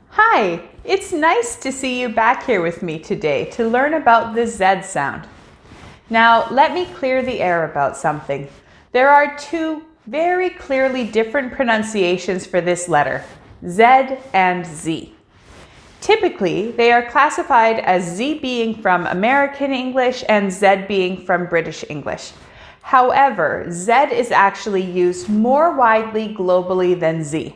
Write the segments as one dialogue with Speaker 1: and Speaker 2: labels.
Speaker 1: Hi, it's nice to see you back here with me today to learn about the Z sound. Now, let me clear the air about something. There are two very clearly different pronunciations for this letter, Z and Z. Typically, they are classified as Z being from American English and Z being from British English. However, Z is actually used more widely globally than Z.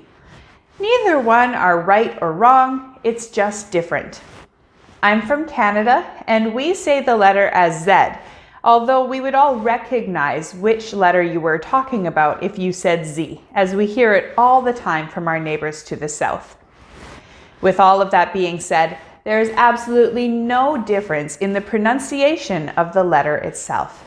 Speaker 1: Neither one are right or wrong, it's just different. I'm from Canada, and we say the letter as Z, although we would all recognize which letter you were talking about if you said Z, as we hear it all the time from our neighbors to the south. With all of that being said, there is absolutely no difference in the pronunciation of the letter itself.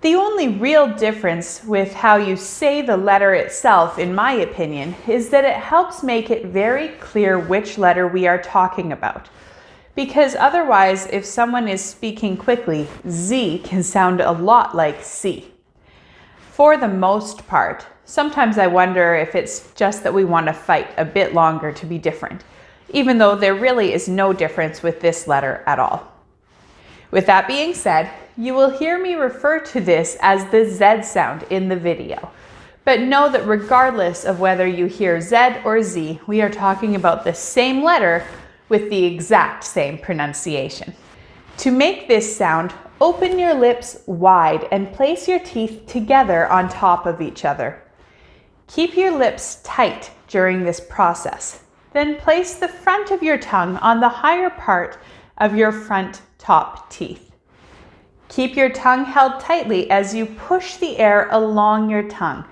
Speaker 1: The only real difference with how you say the letter itself, in my opinion, is that it helps make it very clear which letter we are talking about. Because otherwise, if someone is speaking quickly, Z can sound a lot like C. For the most part, sometimes I wonder if it's just that we want to fight a bit longer to be different, even though there really is no difference with this letter at all. With that being said, you will hear me refer to this as the Z sound in the video. But know that regardless of whether you hear Z or Z, we are talking about the same letter with the exact same pronunciation. To make this sound, open your lips wide and place your teeth together on top of each other. Keep your lips tight during this process. Then place the front of your tongue on the higher part of your front top teeth. Keep your tongue held tightly as you push the air along your tongue.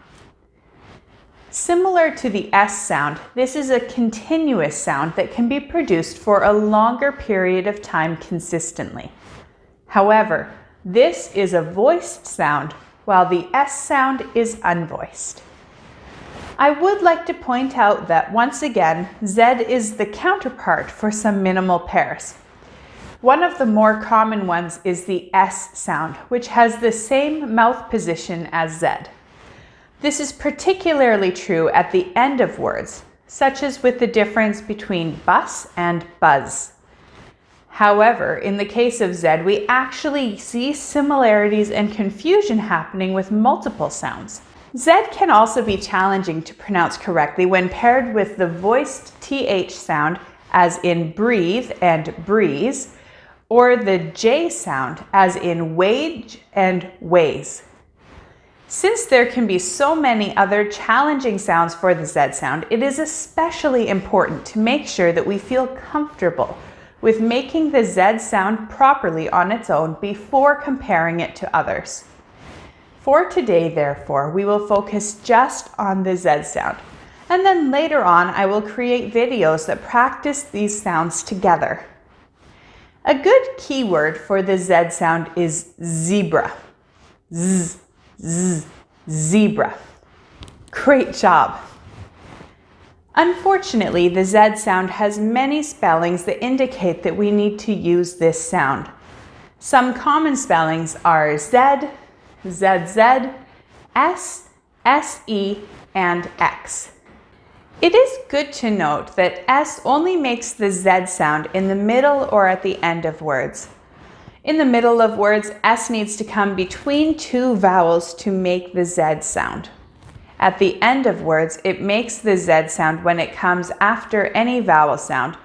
Speaker 1: Similar to the S sound, this is a continuous sound that can be produced for a longer period of time consistently. However, this is a voiced sound, while the S sound is unvoiced. I would like to point out that once again, Z is the counterpart for some minimal pairs. One of the more common ones is the S sound, which has the same mouth position as Z. This is particularly true at the end of words, such as with the difference between bus and buzz. However, in the case of Z, we actually see similarities and confusion happening with multiple sounds. Z can also be challenging to pronounce correctly when paired with the voiced TH sound, as in breathe and breeze, or the J sound, as in wage and ways. Since there can be so many other challenging sounds for the Z sound, it is especially important to make sure that we feel comfortable with making the Z sound properly on its own before comparing it to others. For today, therefore, we will focus just on the Z sound, and then later on I will create videos that practice these sounds together. A good keyword for the Z sound is zebra. Z, z, zebra. Great job. Unfortunately, the Z sound has many spellings that indicate that we need to use this sound. Some common spellings are Z, ZZ, S, SE, and X. It is good to note that S only makes the Z sound in the middle or at the end of words. In the middle of words, S needs to come between two vowels to make the Z sound. At the end of words, it makes the Z sound when it comes after any vowel sound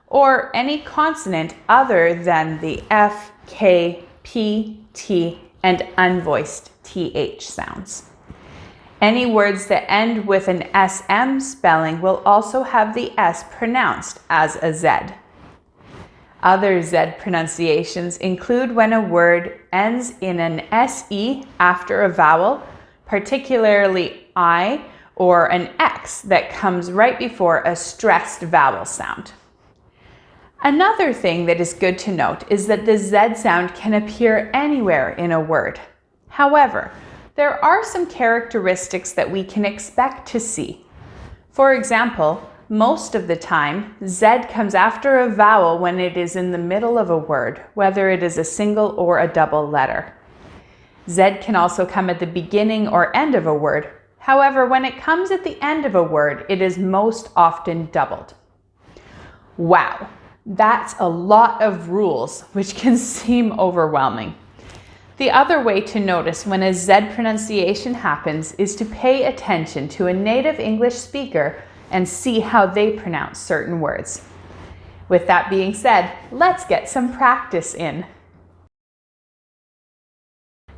Speaker 1: or any consonant other than the F, K, P, T, and unvoiced TH sounds. Any words that end with an SM spelling will also have the S pronounced as a Z. Other Z pronunciations include when a word ends in an SE after a vowel, particularly I, or an X that comes right before a stressed vowel sound. Another thing that is good to note is that the Z sound can appear anywhere in a word. However, there are some characteristics that we can expect to see. For example, most of the time, Z comes after a vowel when it is in the middle of a word, whether it is a single or a double letter. Z can also come at the beginning or end of a word. However, when it comes at the end of a word, it is most often doubled. Wow, that's a lot of rules, which can seem overwhelming. The other way to notice when a Z pronunciation happens is to pay attention to a native English speaker and see how they pronounce certain words. With that being said, let's get some practice in.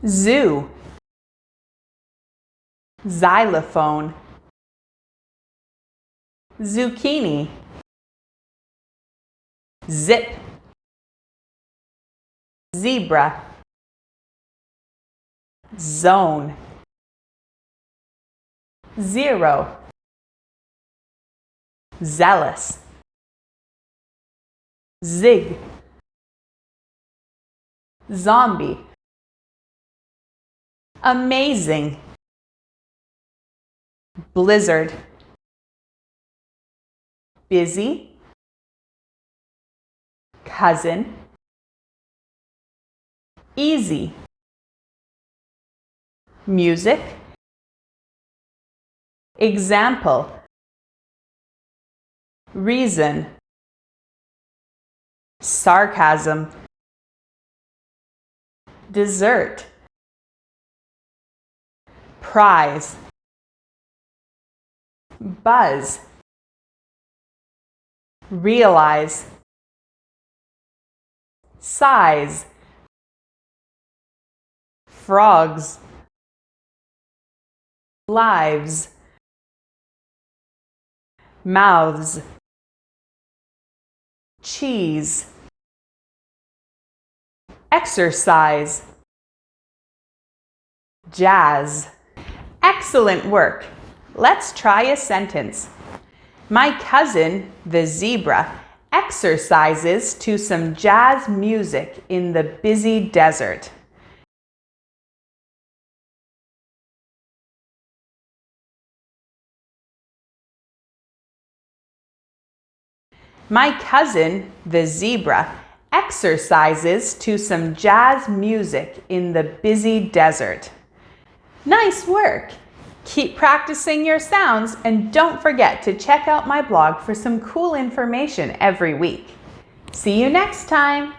Speaker 1: Zoo, xylophone, zucchini, zip, zebra, zone, zero, zealous, zig, zombie, amazing, blizzard, busy, cousin, easy, music, example, reason, sarcasm, dessert, prize, buzz, realize, size, frogs, lives, mouths, cheese, exercise, jazz. Excellent work. Let's try a sentence. My cousin, the zebra, exercises to some jazz music in the busy desert. My cousin, the zebra, exercises to some jazz music in the busy desert. Nice work! Keep practicing your sounds and don't forget to check out my blog for some cool information every week. See you next time!